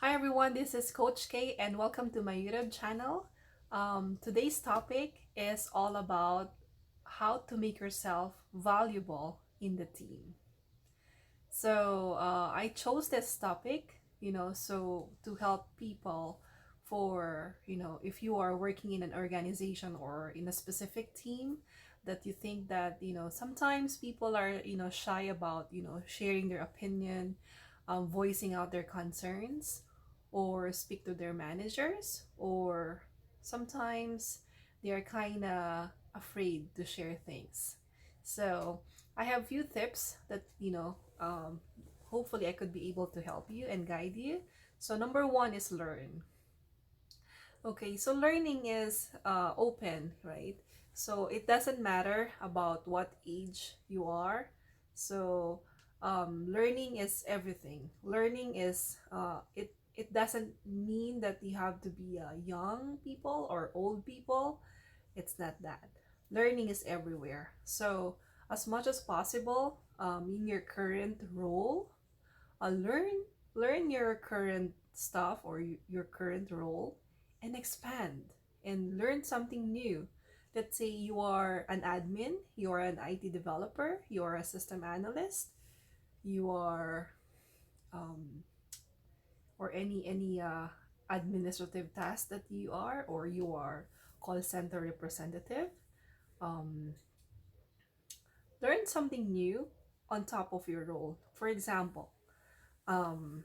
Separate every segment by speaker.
Speaker 1: Hi everyone, this is Coach K and welcome to my YouTube channel. Today's topic is all about how to make yourself valuable in the team. So I chose this topic, so to help people for, if you are working in an organization or in a specific team that you think that, sometimes people are, shy about, sharing their opinion, voicing out their concerns or speak to their managers, or sometimes they are kind of afraid to share things. So I have few tips that hopefully I could be able to help you and guide you. So number one is learn. Okay, so learning is open, right? So it doesn't matter about what age you are. So learning is everything. Learning is it doesn't mean that you have to be young people or old people. It's not that. Learning is everywhere. So, as much as possible, in your current role, learn your current stuff or your current role, and expand and learn something new. Let's say you are an admin, you are an IT developer, you are a system analyst, you are um, or any administrative task that you are, or you are call center representative. Um, Learn something new on top of your role. For example, um,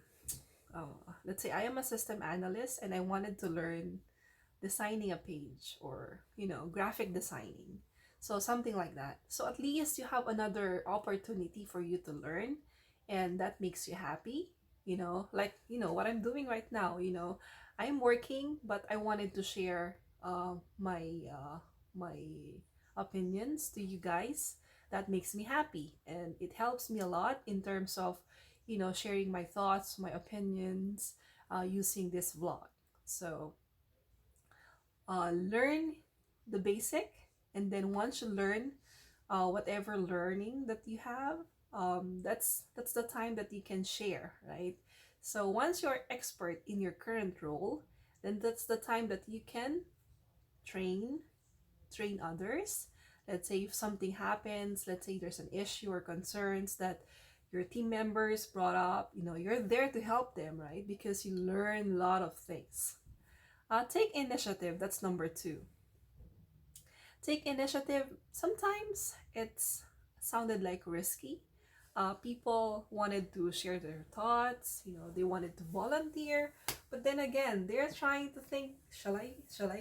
Speaker 1: let's say I am a system analyst and I wanted to learn designing a page or graphic designing, so something like that. So at least you have another opportunity for you to learn, and that makes you happy. Like what I'm doing right now. I'm working, but I wanted to share my opinions to you guys. That makes me happy, and it helps me a lot in terms of sharing my thoughts, my opinions, using this vlog. So learn the basic, and then once you learn whatever learning that you have, that's the time that you can share, right? So once you're expert in your current role, then that's the time that you can train train others. Let's say if something happens, let's say there's an issue or concerns that your team members brought up, you're there to help them, right? Because you learn a lot of things. Take initiative. That's number two. Take initiative. Sometimes it's sounded like risky. People wanted to share their thoughts. They wanted to volunteer, but then again, they're trying to think: shall I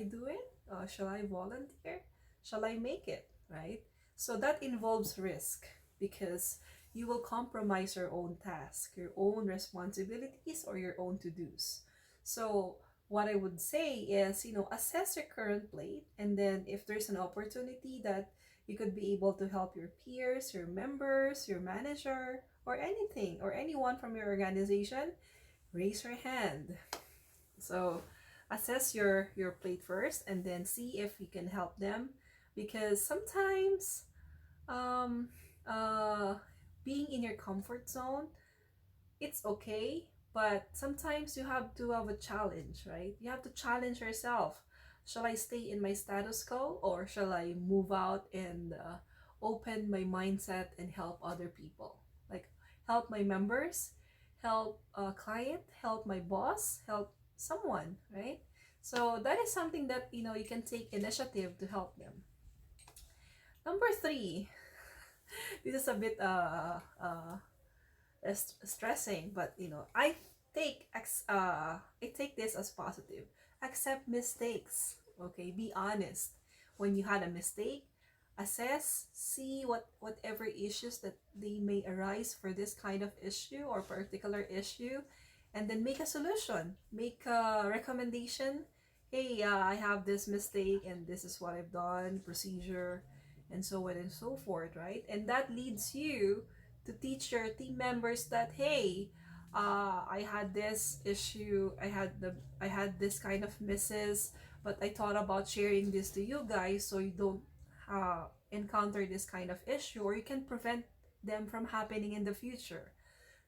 Speaker 1: do it? Shall I volunteer? Shall I make it? Right. So that involves risk, because you will compromise your own task, your own responsibilities, or your own to dos. So what I would say is, assess your current plate, and then if there's an opportunity that you could be able to help your peers, your members, your manager, or anything, or anyone from your organization, raise your hand. So assess your plate first, and then see if you can help them, because sometimes um, uh, being in your comfort zone, it's okay, but sometimes you have to have a challenge, right? You have to challenge yourself. Shall I stay in my status quo, or shall I move out and open my mindset and help other people? Like, help my members, help a client, help my boss, help someone, right? So that is something that you can take initiative to help them. Number three, this is a bit stressing, but I take this as positive. Accept mistakes. Okay, be honest. When you had a mistake, assess, see whatever issues that they may arise for this kind of issue or particular issue, and then make a solution, make a recommendation. Hey, I have this mistake and this is what I've done, procedure, and so on and so forth, right? And that leads you to teach your team members that, hey, I had this issue, I had this kind of misses, but I thought about sharing this to you guys so you don't encounter this kind of issue, or you can prevent them from happening in the future,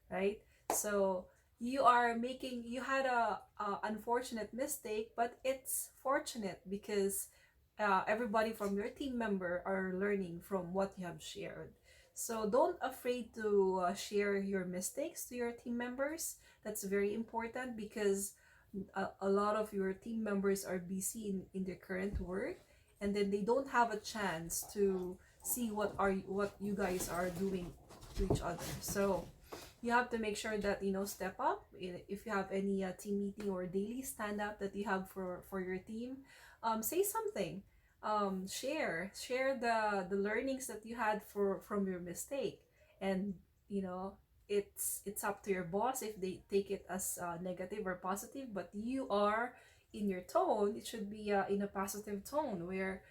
Speaker 1: right? So you had a unfortunate mistake, but it's fortunate because everybody from your team member are learning from what you have shared. So don't afraid to share your mistakes to your team members. That's very important because a lot of your team members are busy in their current work, and then they don't have a chance to see what you guys are doing to each other. So you have to make sure that step up. If you have any team meeting or daily stand up that you have for your team, say something. Share the learnings that you had from your mistake. And you know it's up to your boss if they take it as negative or positive, but you are in your tone, it should be in a positive tone where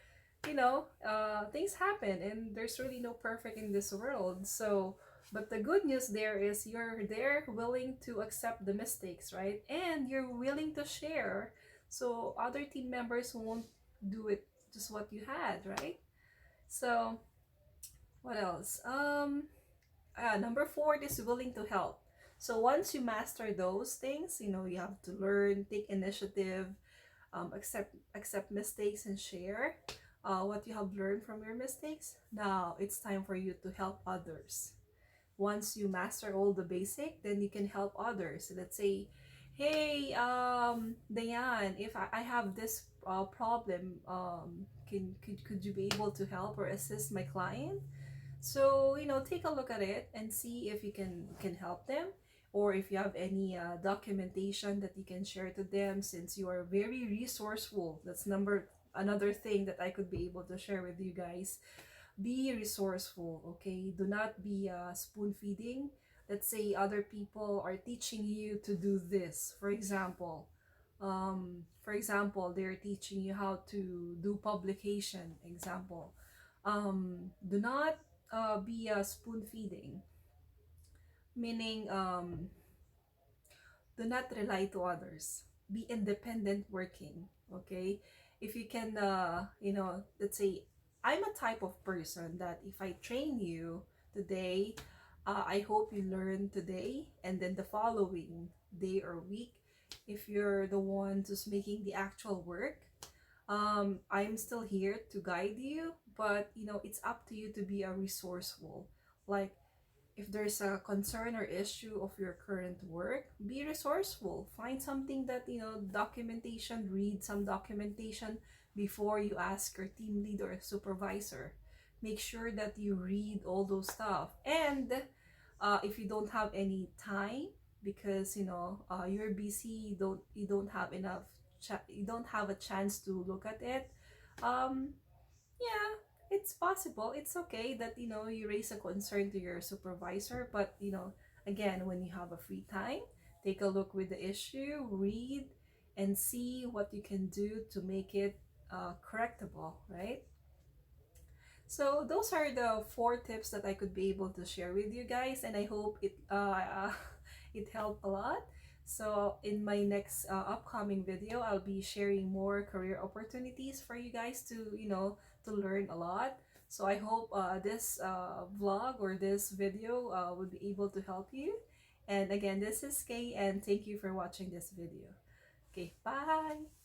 Speaker 1: things happen and there's really no perfect in this world. So but the good news there is you're there willing to accept the mistakes, right? And you're willing to share so other team members won't do it just what you had, right? So what else? Number four is willing to help. So once you master those things, you have to learn, take initiative, accept mistakes and share what you have learned from your mistakes. Now it's time for you to help others. Once you master all the basic, then you can help others. Let's say, hey, Diane, if I have this problem, could you be able to help or assist my client? So take a look at it and see if you can help them, or if you have any documentation that you can share to them, since you are very resourceful. That's another thing that I could be able to share with you guys. Be resourceful, okay? Do not be spoon feeding. Let's say other people are teaching you to do this. For example, they're teaching you how to do publication. Example, do not be spoon feeding, meaning do not rely to others. Be independent working, okay? If you can, let's say I'm a type of person that if I train you today, I hope you learn today, and then the following day or week, if you're the one who's making the actual work, I'm still here to guide you, but it's up to you to be a resourceful. Like, if there's a concern or issue of your current work, be resourceful. Find something that, documentation, read some documentation before you ask your team lead or supervisor. Make sure that you read all those stuff. And if you don't have any time because you're busy, you don't have you don't have a chance to look at it, um yeah, it's possible. It's okay that you raise a concern to your supervisor, but again, when you have a free time, take a look with the issue, read, and see what you can do to make it correctable, right? So those are the four tips that I could be able to share with you guys, and I hope it helped a lot. So in my next upcoming video, I'll be sharing more career opportunities for you guys to to learn a lot. So I hope this vlog or this video will be able to help you. And again, this is Kay, and thank you for watching this video. Okay, bye.